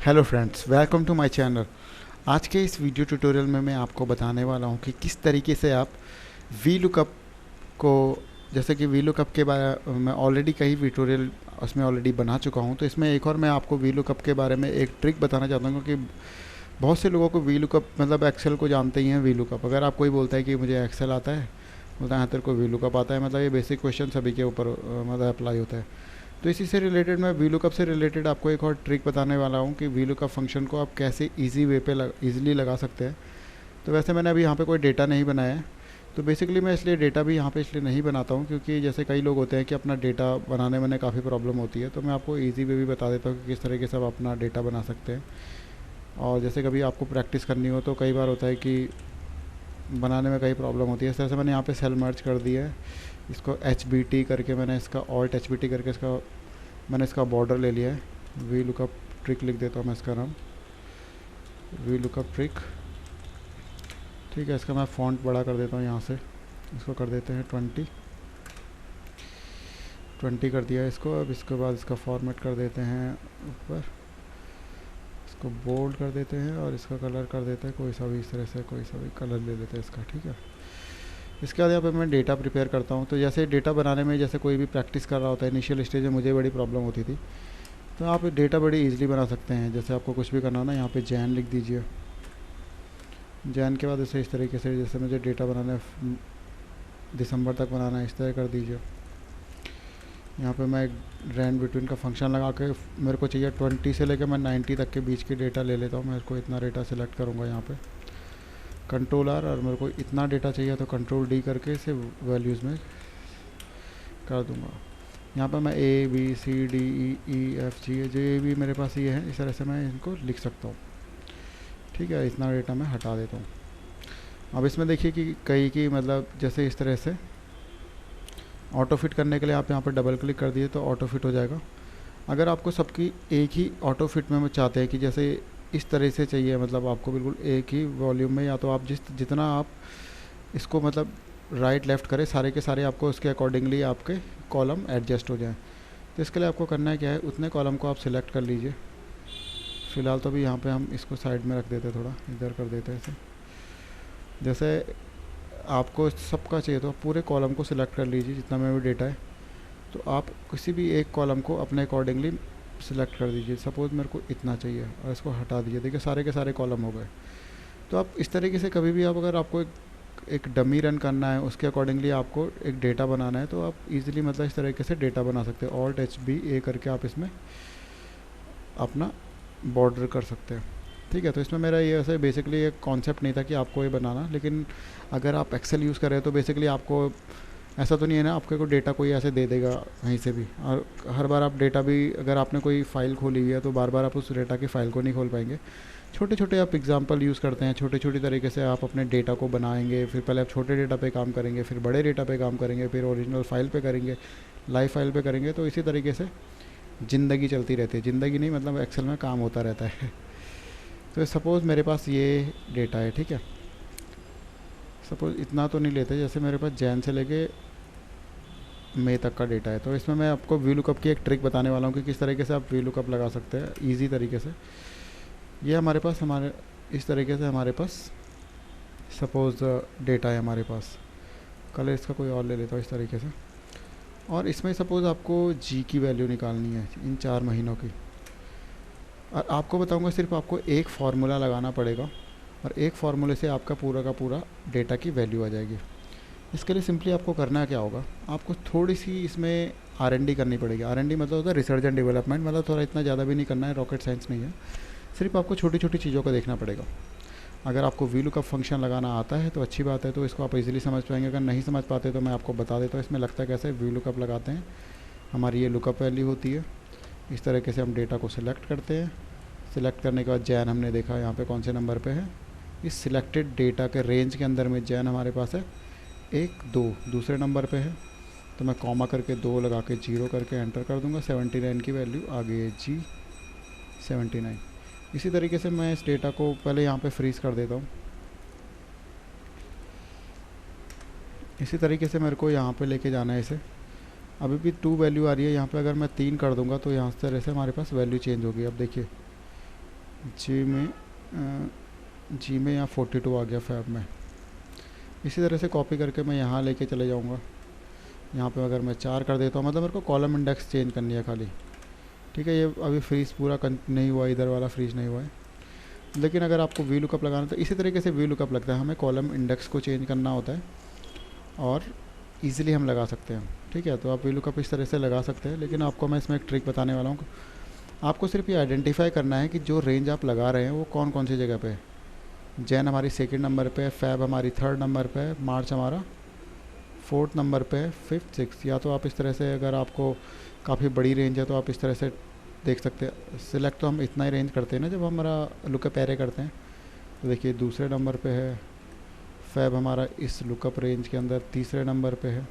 Hello friends, welcome to my channel. आज के इस वीडियो ट्यूटोरियल में मैं आपको बताने वाला हूं कि किस तरीके से आप वी लुकअप को, जैसे कि वी लुकअप के बारे में ऑलरेडी कई ट्यूटोरियल उसमें ऑलरेडी बना चुका हूं, तो इसमें एक और मैं आपको वी लुकअप के बारे में एक ट्रिक बताना चाहता हूं क्योंकि बहुत से लोगों को वी लुकअप मतलब एक्सेल को जानते ही हैं। वी लुकअप अगर आप कोई बोलता है कि मुझे एक्सेल आता है, बोलता है हाँ तेरे को वी लुकअप आता है, मतलब ये बेसिक क्वेश्चन सभी के ऊपर मतलब अप्लाई होता है। तो इसी से रिलेटेड मैं वी लुकअप से रिलेटेड आपको एक और ट्रिक बताने वाला हूँ कि वी लुकअप फंक्शन को आप कैसे इजी वे पे ईजिली लगा सकते हैं। तो वैसे मैंने अभी यहाँ पे कोई डेटा नहीं बनाया है, तो बेसिकली मैं इसलिए डेटा भी यहाँ पे इसलिए नहीं बनाता हूँ क्योंकि जैसे कई लोग होते हैं कि अपना डेटा बनाने में काफ़ी प्रॉब्लम होती है, तो मैं आपको ईजी वे भी बता देता हूँ कि किस तरीके से आप अपना डेटा बना सकते हैं। और जैसे कभी आपको प्रैक्टिस करनी हो तो कई बार होता है कि बनाने में कई प्रॉब्लम होती है। इस तरह से मैंने यहाँ पे सेल मर्ज कर दिया है, इसको एच बी टी करके मैंने इसका ऑल्ट एच बी टी करके मैंने इसका बॉर्डर ले लिया है। वी लुकअप ट्रिक लिख देता हूँ मैं इसका नाम, वी लुकअप ट्रिक। ठीक है, इसका मैं फ़ॉन्ट बड़ा कर देता हूँ यहाँ से, इसको कर देते हैं 20 कर दिया इसको। अब इसके बाद इसका फॉर्मेट कर देते हैं ऊपर, इसको बोल्ड कर देते हैं और इसका कलर कर देते हैं कोई सा भी, इस तरह से कोई सा भी कलर ले लेते हैं इसका। ठीक है, इसके बाद यहाँ पे मैं डेटा प्रिपेयर करता हूँ। तो जैसे डेटा बनाने में जैसे कोई भी प्रैक्टिस कर रहा होता है, इनिशियल स्टेज में मुझे बड़ी प्रॉब्लम होती थी, तो आप डेटा बड़ी इजीली बना सकते हैं। जैसे आपको कुछ भी करना हो ना, यहाँ पे जैन लिख दीजिए। जैन के बाद इसे इस तरीके से, जैसे मुझे डेटा बनाना है दिसंबर तक बनाना है, इस तरह कर दीजिए। यहाँ पे मैं एक रैंड बिटवीन का फंक्शन लगा के मेरे को चाहिए 20 से लेकर मैं 90 तक के बीच की डेटा ले लेता हूँ। मेरे को इतना डेटा सिलेक्ट करूँगा यहाँ पे कंट्रोल आर, और मेरे को इतना डेटा चाहिए तो कंट्रोल डी करके इसे वैल्यूज़ में कर दूँगा। यहाँ पर मैं A B C D E F G जो भी मेरे पास ये है, इस तरह से मैं इनको लिख सकता हूँ। ठीक है, इतना डेटा मैं हटा देता हूँ। अब इसमें देखिए कि कई की मतलब जैसे इस तरह से ऑटो फिट करने के लिए आप यहाँ पर डबल क्लिक कर दिए तो ऑटो फिट हो जाएगा। अगर आपको सबकी एक ही ऑटो फिट में चाहते हैं कि जैसे इस तरह से चाहिए, मतलब आपको बिल्कुल एक ही वॉल्यूम में, या तो आप जितना आप इसको मतलब राइट लेफ़्ट करें सारे के सारे आपको उसके अकॉर्डिंगली आपके कॉलम एडजस्ट हो जाएं। तो इसके लिए आपको करना है क्या है, उतने कॉलम को आप सिलेक्ट कर लीजिए। फ़िलहाल तो अभी यहाँ पे हम इसको साइड में रख देते हैं, थोड़ा इधर कर देते हैं इसे। जैसे आपको सबका चाहिए तो आप पूरे कॉलम को सिलेक्ट कर लीजिए जितना में भी डेटा है। तो आप किसी भी एक कॉलम को अपने अकॉर्डिंगली सिलेक्ट कर दीजिए। सपोज़ मेरे को इतना चाहिए और इसको हटा दीजिए, देखिए सारे के सारे कॉलम हो गए। तो आप इस तरीके से कभी भी आप अगर आपको एक डमी रन करना है, उसके अकॉर्डिंगली आपको एक डेटा बनाना है, तो आप इजीली मतलब इस तरीके से डेटा बना सकते हैं। ऑल्ट एच बी ए करके आप इसमें अपना बॉर्डर कर सकते हैं। ठीक है, तो इसमें मेरा ये ऐसे बेसिकली एक कॉन्सेप्ट नहीं था कि आपको ये बनाना, लेकिन अगर आप एक्सेल यूज़ करें तो बेसिकली आपको ऐसा तो नहीं है ना आपके को डेटा कोई ऐसे दे देगा कहीं से भी, और हर बार आप डेटा भी अगर आपने कोई फ़ाइल खोली हुई है तो बार बार आप उस डेटा की फ़ाइल को नहीं खोल पाएंगे। छोटे छोटे आप एग्जांपल यूज़ करते हैं, छोटे छोटे तरीके से आप अपने डेटा को बनाएंगे। फिर पहले आप छोटे डेटा पे काम करेंगे, फिर बड़े डेटा पे काम करेंगे, फिर ओरिजिनल फाइल पे करेंगे, लाइव फाइल पे करेंगे। तो इसी तरीके से ज़िंदगी चलती रहती है, ज़िंदगी नहीं मतलब एक्सेल में काम होता रहता है। तो सपोज़ मेरे पास ये डेटा है, ठीक है, सपोज़ इतना तो नहीं लेते, जैसे मेरे पास जैन से लेके मई तक का डेटा है। तो इसमें मैं आपको वी लुकअप की एक ट्रिक बताने वाला हूँ कि किस तरीके से आप वी लुकअप लगा सकते हैं ईजी तरीके से। ये हमारे इस तरीके से हमारे पास सपोज़ डेटा है हमारे पास, कलर इसका कोई और ले लेता हूँ इस तरीके से। और इसमें सपोज़ आपको जी की वैल्यू निकालनी है इन 4 महीनों की, और आपको बताऊंगा सिर्फ आपको एक फार्मूला लगाना पड़ेगा और एक फार्मूले से आपका पूरा का पूरा डेटा की वैल्यू आ जाएगी। इसके लिए सिंपली आपको करना क्या होगा, आपको थोड़ी सी इसमें R&D करनी पड़ेगी। R&D मतलब होता है रिसर्च एंड डेवलपमेंट, मतलब थोड़ा इतना ज़्यादा भी नहीं करना है, रॉकेट साइंस नहीं है। सिर्फ आपको छोटी छोटी चीज़ों को देखना पड़ेगा। अगर आपको वी लुकअप फंक्शन लगाना आता है तो अच्छी बात है, तो इसको आप इजीली समझ पाएंगे। अगर नहीं समझ पाते तो मैं आपको बता देता हूँ इसमें लगता है कैसे। वी लुकअप लगाते हैं, हमारी ये लुकअप वैल्यू होती है, इस तरीके से हम डेटा को सिलेक्ट करते हैं। सिलेक्ट करने के बाद जैन हमने देखा यहाँ पे कौन से नंबर पे है, इस सिलेक्टेड डेटा के रेंज के अंदर में जैन हमारे पास है 1 2 दूसरे नंबर पे है। तो मैं कॉमा करके 2 लगा के 0 करके एंटर कर दूंगा। 79 की वैल्यू आ गई है जी 79। इसी तरीके से मैं इस डेटा को पहले यहाँ पे फ्रीज कर देता हूँ। इसी तरीके से मेरे को यहाँ पे लेके जाना है इसे। अभी भी 2 वैल्यू आ रही है यहाँ पे, अगर मैं 3 कर दूंगा तो यहाँ से तरह से हमारे पास वैल्यू चेंज होगी। अब देखिए जी में यहाँ 42 आ गया फैब में। इसी तरह से कॉपी करके मैं यहाँ लेके चले जाऊँगा। यहाँ पे अगर मैं 4 कर देता हूँ, मतलब मेरे को कॉलम इंडेक्स चेंज करनी है खाली, ठीक है। ये अभी फ्रीज पूरा नहीं हुआ, इधर वाला फ्रीज नहीं हुआ है। लेकिन अगर आपको वी लुकअप लगाना तो इसी तरीके से वी लुकअप लगता है, हमें कॉलम इंडेक्स को चेंज करना होता है और ईज़िली हम लगा सकते हैं, ठीक है। तो आप वी लुकअप इस तरह से लगा सकते हैं, लेकिन आपको मैं इसमें एक ट्रिक बताने वाला हूँ। आपको सिर्फ ये आइडेंटिफाई करना है कि जो रेंज आप लगा रहे हैं वो कौन कौन सी जगह पे है। जैन हमारी 2nd नंबर पे है, फैब हमारी 3rd नंबर पे है, मार्च हमारा 4th नंबर पे है, 5th 6th। या तो आप इस तरह से, अगर आपको काफ़ी बड़ी रेंज है तो आप इस तरह से देख सकते हैं। सिलेक्ट तो हम इतना ही रेंज करते हैं ना जब हमारा लुकअप एरे करते हैं। तो देखिए 2रे नंबर पे है, फैब हमारा इस लुकअप रेंज के अंदर 3रे नंबर पे है।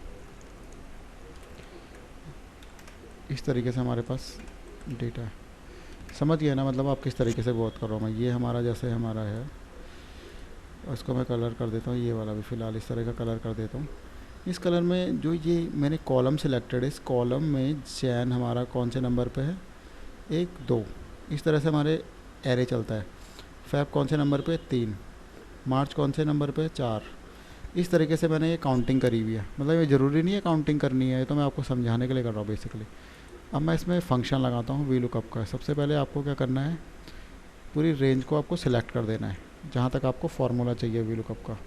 इस तरीके से हमारे पास डेटा है। समझ गए ना, मतलब आप किस तरीके से बात कर रहा हूँ मैं। ये हमारा जैसे हमारा है, उसको मैं कलर कर देता हूँ, ये वाला भी फ़िलहाल इस तरह का कलर कर देता हूँ। इस कलर में जो ये मैंने कॉलम सिलेक्टेड है, इस कॉलम में जैन हमारा कौन से नंबर पे है, 1 2, इस तरह से हमारे एरे चलता है। फैब कौन से नंबर पे, 3, मार्च कौन से नंबर पे, 4। इस तरीके से मैंने ये काउंटिंग करी हुई है। मतलब ये ज़रूरी नहीं है काउंटिंग करनी है, ये तो मैं आपको समझाने के लिए कर रहा हूँ बेसिकली। अब मैं इसमें फ़ंक्शन लगाता हूँ वी लुकअप का। सबसे पहले आपको क्या करना है, पूरी रेंज को आपको सिलेक्ट कर देना है जहाँ तक आपको फार्मूला चाहिए वी लुकअप का।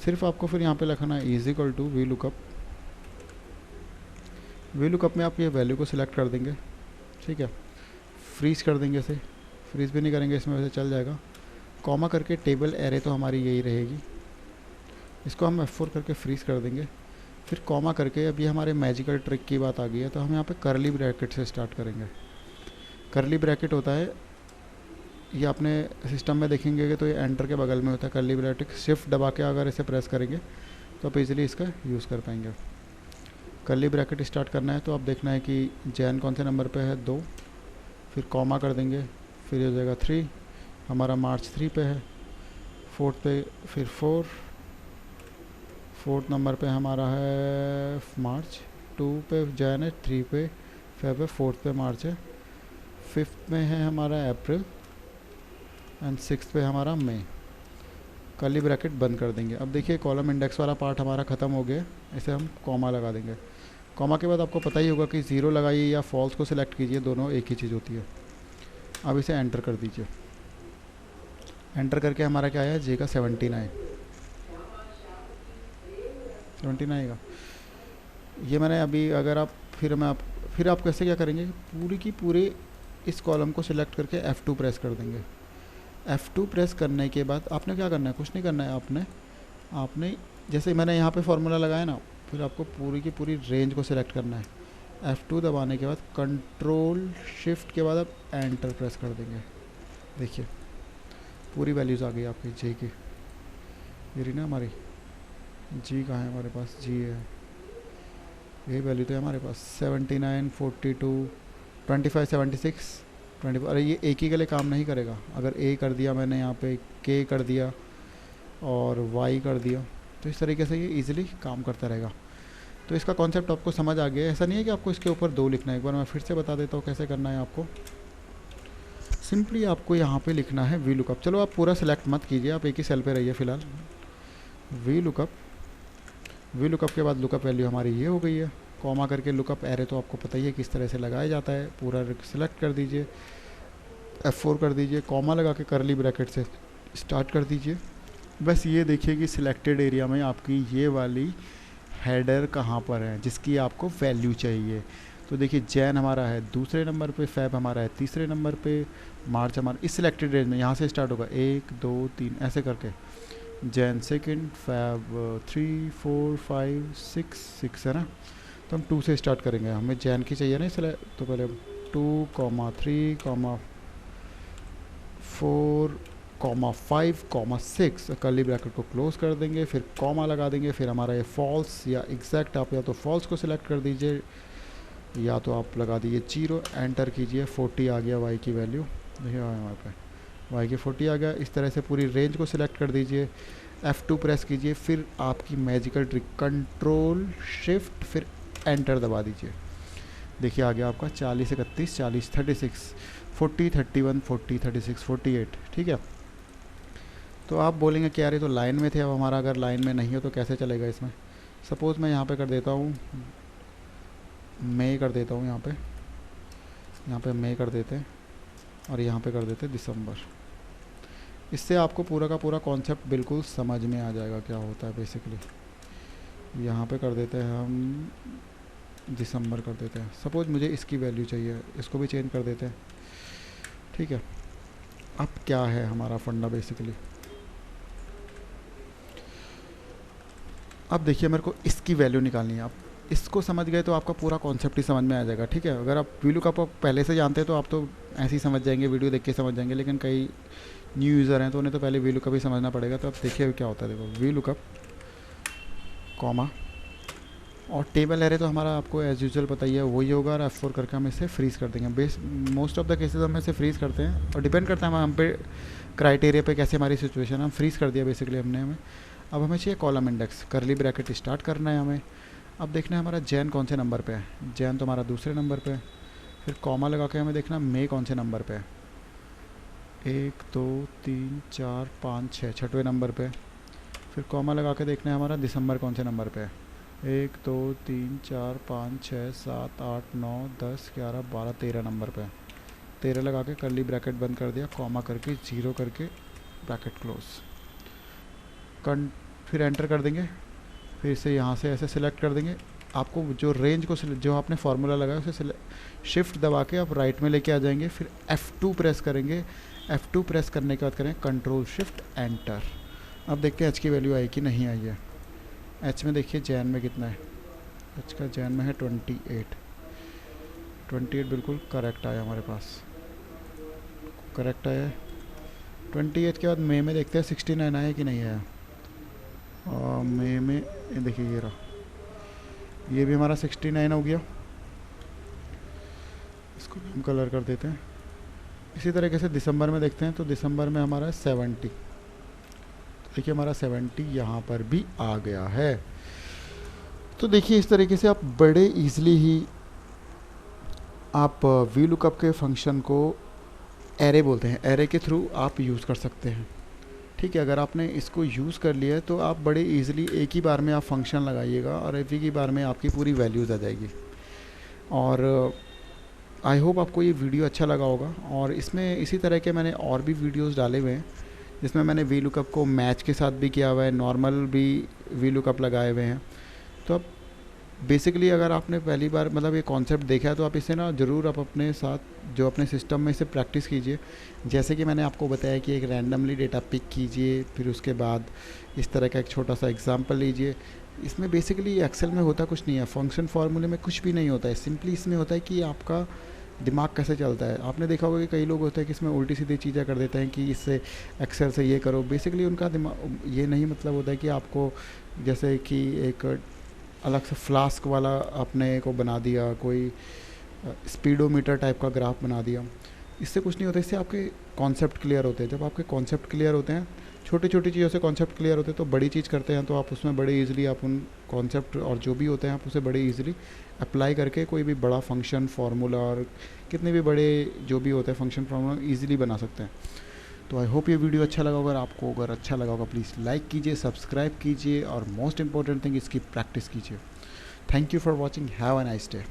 सिर्फ आपको फिर यहाँ पे लिखना है is equal to V lookup. V lookup में आप ये वैल्यू को सिलेक्ट कर देंगे, ठीक है। फ्रीज कर देंगे इसे, फ्रीज भी नहीं करेंगे इसमें, वैसे चल जाएगा। कॉमा करके टेबल एरे तो हमारी यही रहेगी, इसको हम F4 करके फ्रीज कर देंगे। फिर कॉमा करके, अब ये हमारे मैजिकल ट्रिक की बात आ गई है, तो हम यहाँ पे करली ब्रैकेट से स्टार्ट करेंगे। करली ब्रैकेट होता है, ये अपने सिस्टम में देखेंगे कि तो ये एंटर के बगल में होता है करली ब्रैकेट। शिफ्ट दबा के अगर इसे प्रेस करेंगे तो आप इजीली इसका यूज़ कर पाएंगे। करली ब्रैकेट स्टार्ट करना है तो आप देखना है कि जैन कौन से नंबर पे है, 2, फिर कॉमा कर देंगे, फिर हो जाएगा 3, हमारा मार्च 3 पे है, 4th पे फिर 4, 4th नंबर पे हमारा है मार्च, 2 पे जैन है, 3 पे फेब है, 4th पे मार्च है, 5th में है हमारा अप्रैल एंड 6th पे हमारा मई। कर्ली ब्रैकेट बंद कर देंगे। अब देखिए कॉलम इंडेक्स वाला पार्ट हमारा ख़त्म हो गया, इसे हम कॉमा लगा देंगे। कॉमा के बाद आपको पता ही होगा कि 0 लगाइए या फॉल्स को सिलेक्ट कीजिए, दोनों एक ही चीज़ होती है। अब इसे एंटर कर दीजिए। एंटर करके हमारा क्या आया, जे का 79 का। ये मैंने अभी, अगर आप फिर आप कैसे क्या करेंगे, पूरी की पूरे इस कॉलम को सिलेक्ट करके F2 प्रेस कर देंगे। F2 प्रेस करने के बाद आपने क्या करना है, कुछ नहीं करना है। आपने जैसे मैंने यहाँ पे फार्मूला लगाया ना, फिर आपको पूरी की पूरी रेंज को सिलेक्ट करना है। F2 दबाने के बाद कंट्रोल शिफ्ट के बाद आप एंटर प्रेस कर देंगे। देखिए पूरी वैल्यूज़ आ गई आपकी जे की। ये रही ना हमारी जी, कहाँ है हमारे पास, जी है, यही वैल्यू तो है हमारे पास, 79, 42, 25, 76, 20। अरे ये एक ही के लिए काम नहीं करेगा। अगर ए कर दिया मैंने यहाँ पे, के कर दिया और वाई कर दिया, तो इस तरीके से ये इजीली काम करता रहेगा। तो इसका कॉन्सेप्ट आपको समझ आ गया। ऐसा नहीं है कि आपको इसके ऊपर 2 लिखना है। एक बार मैं फिर से बता देता हूँ कैसे करना है आपको। सिंपली आपको यहाँ पे लिखना है वी लुकअप। चलो आप पूरा सेलेक्ट मत कीजिए, आप एक ही सेल पे रहिए फ़िलहाल। वी लुकअप के बाद लुकअप वैल्यू हमारी ये हो गई है। कॉमा करके लुकअप एरे तो आपको पता ही है किस तरह से लगाया जाता है। पूरा सिलेक्ट कर दीजिए, F4 कर दीजिए, कॉमा लगा के करली ब्रैकेट से स्टार्ट कर दीजिए। बस ये देखिए कि सिलेक्टेड एरिया में आपकी ये वाली हेडर कहाँ पर है जिसकी आपको वैल्यू चाहिए। तो देखिए जैन हमारा है 2रे नंबर पे, फैब हमारा है 3रे नंबर पे, मार्च हमारा इस सिलेक्टेड रेंज में यहाँ से स्टार्ट होगा 1 2 3 ऐसे करके। जैन 2nd, फैब 3 4 5 6 है ना। तो हम 2 से स्टार्ट करेंगे, हमें जैन की चाहिए ना इसलिए। तो पहले 2, 3, 4, 5, 6 कर्ली ब्रैकेट को क्लोज कर देंगे, फिर कॉमा लगा देंगे। फिर हमारा ये फॉल्स या एग्जैक्ट, आप या तो फॉल्स को सिलेक्ट कर दीजिए या तो आप लगा दीजिए 0, एंटर कीजिए। 40 आ गया वाई की वैल्यू, देखिए हमारे पे वाई की 40 आ गया। इस तरह से पूरी रेंज को सिलेक्ट कर दीजिए, F2 प्रेस कीजिए, फिर आपकी मैजिकल ट्रिक कंट्रोल शिफ्ट फिर एंटर दबा दीजिए। देखिए आ गया आपका 40, 31, 40, 36, 40, 31, 40, 36, 48, ठीक है। तो आप बोलेंगे कि यार ये तो लाइन में थे, अब हमारा अगर लाइन में नहीं हो तो कैसे चलेगा इसमें। सपोज़ मैं यहाँ पे कर देता हूँ, मई कर देता हूँ, यहाँ पे मई कर देते हैं और यहाँ पे कर देते हैं दिसंबर। इससे आपको पूरा का पूरा कॉन्सेप्ट बिल्कुल समझ में आ जाएगा क्या होता है बेसिकली। यहाँ पे कर देते हैं हम दिसंबर कर देते हैं। सपोज़ मुझे इसकी वैल्यू चाहिए, इसको भी चेंज कर देते हैं, ठीक है। अब क्या है हमारा फंडा बेसिकली, अब देखिए मेरे को इसकी वैल्यू निकालनी है। आप इसको समझ गए तो आपका पूरा कॉन्सेप्ट ही समझ में आ जाएगा, ठीक है। अगर आप VLOOKUP आप पहले से जानते हैं तो आप तो ऐसे ही समझ जाएंगे, वीडियो देख के समझ जाएंगे, लेकिन कई न्यू यूज़र हैं तो उन्हें तो पहले VLOOKUP ही समझना पड़ेगा। तो अब देखिए क्या होता है, देखो VLOOKUP कॉमा और टेबल एरे तो हमारा आपको एज यूजुअल पता ही है वही होगा, और F4 करके हम इसे फ्रीज़ कर देंगे। मोस्ट ऑफ द केसेस हम इसे फ्रीज़ करते हैं और डिपेंड करता है हम पे क्राइटेरिया पे कैसे हमारी सिचुएशन, हम फ्रीज़ कर दिया बेसिकली हमने। हमें अब हमें चाहिए कॉलम इंडेक्स, करली ब्रैकेट स्टार्ट करना है हमें। अब देखना है हमारा जैन कौन से नंबर पे है, जैन तो हमारा दूसरे नंबर पे है। फिर कॉमा लगा के हमें देखना मई कौन से नंबर पे है, 1 2 3 4 5 6 छठवें नंबर पे। फिर कॉमा लगा के देखना है हमारा दिसंबर कौन से नंबर पे है, 1 2 3 4 5 6 7 8 9 10 11 12 13 नंबर पे है। 13 लगा के करली ब्रैकेट बंद कर दिया, कॉमा करके 0 करके ब्रैकेट क्लोज फिर एंटर कर देंगे। फिर इसे यहाँ से ऐसे सिलेक्ट कर देंगे। आपको जो रेंज को जो आपने फार्मूला लगाया उसे शिफ्ट दबा के आप राइट में लेके आ जाएंगे। फिर F2 प्रेस करेंगे। F2 प्रेस करने के बाद करें कंट्रोल शिफ्ट एंटर। अब देखते हैं H की वैल्यू आई कि नहीं आई है। H में देखिए जैन में कितना है, H का जैन में है 28। 28 बिल्कुल करेक्ट आया हमारे पास, करेक्ट आया है। 28 के बाद मई में देखते हैं 69 आया कि नहीं आया। मई में देखिए ये रहा, ये भी हमारा 69 हो गया। इसको भी हम कलर कर देते हैं। इसी तरीके से दिसंबर में देखते हैं तो दिसंबर में हमारा 70, तो देखिए हमारा 70 यहाँ पर भी आ गया है। तो देखिए इस तरीके से आप बड़े इजीली ही आप VLOOKUP के फंक्शन को, एरे बोलते हैं, एरे के थ्रू आप यूज़ कर सकते हैं, ठीक है। अगर आपने इसको यूज़ कर लिया है तो आप बड़े इजीली एक ही बार में आप फंक्शन लगाइएगा और एक ही बार में आपकी पूरी वैल्यूज़ आ जाएगी। और आई होप आपको ये वीडियो अच्छा लगा होगा। और इसमें इसी तरह के मैंने और भी वीडियोस डाले हुए हैं जिसमें मैंने VLOOKUP को मैच के साथ भी किया हुआ है, नॉर्मल भी VLOOKUP लगाए हुए हैं। तो अब बेसिकली अगर आपने पहली बार मतलब ये कॉन्सेप्ट देखा है तो आप इसे ना ज़रूर आप अपने साथ जो अपने सिस्टम में इसे प्रैक्टिस कीजिए। जैसे कि मैंने आपको बताया कि एक रैंडमली डेटा पिक कीजिए, फिर उसके बाद इस तरह का एक छोटा सा एग्जांपल लीजिए। इसमें बेसिकली एक्सेल में होता कुछ नहीं है, फंक्शन फार्मूले में कुछ भी नहीं होता है, सिंपली इसमें होता है कि आपका दिमाग कैसे चलता है। आपने देखा होगा कि कई लोग होते हैं कि इसमें उल्टी सीधी चीज़ें कर देते हैं कि इससे एक्सेल से ये करो। बेसिकली उनका दिमाग ये नहीं मतलब होता है कि आपको जैसे कि एक अलग से फ्लास्क वाला अपने को बना दिया, कोई स्पीडोमीटर टाइप का ग्राफ बना दिया। इससे कुछ नहीं होता, इससे आपके कॉन्सेप्ट क्लियर होते हैं। जब आपके कॉन्सेप्ट क्लियर होते हैं, छोटी छोटी चीज़ों से कॉन्सेप्ट क्लियर होते हैं तो बड़ी चीज़ करते हैं तो आप उसमें बड़े इजीली आप उन कॉन्सेप्ट और जो भी होते हैं आप उसे बड़े इजीली अप्लाई करके कोई भी बड़ा फंक्शन फार्मूला और कितने भी बड़े जो भी होते हैं फंक्शन फार्मूला ईजिली बना सकते हैं। तो आई होप ये वीडियो अच्छा लगा होगा। आपको अगर अच्छा लगा होगा प्लीज़ लाइक कीजिए, सब्सक्राइब कीजिए और मोस्ट इंपॉर्टेंट थिंग इसकी प्रैक्टिस कीजिए। Thank you for watching, have a nice day.